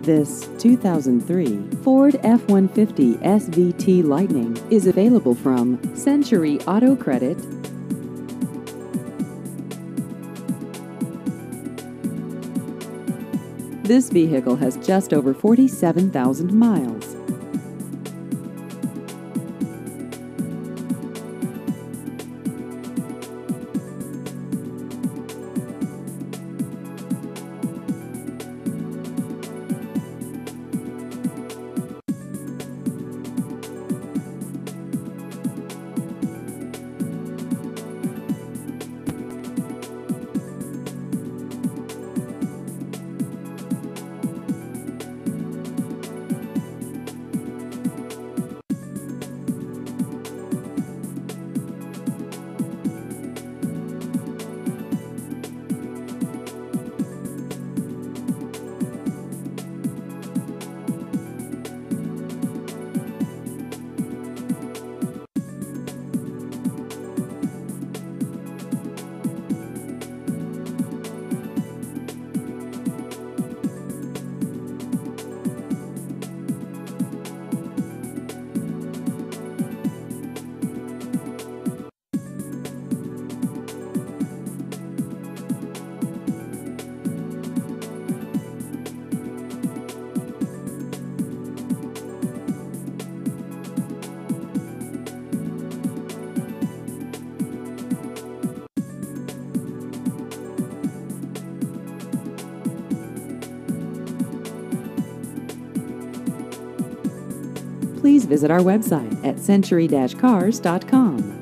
This 2003 Ford F-150 SVT Lightning is available from Century Auto Credit. This vehicle has just over 47,000 miles. Please visit our website at century-cars.com.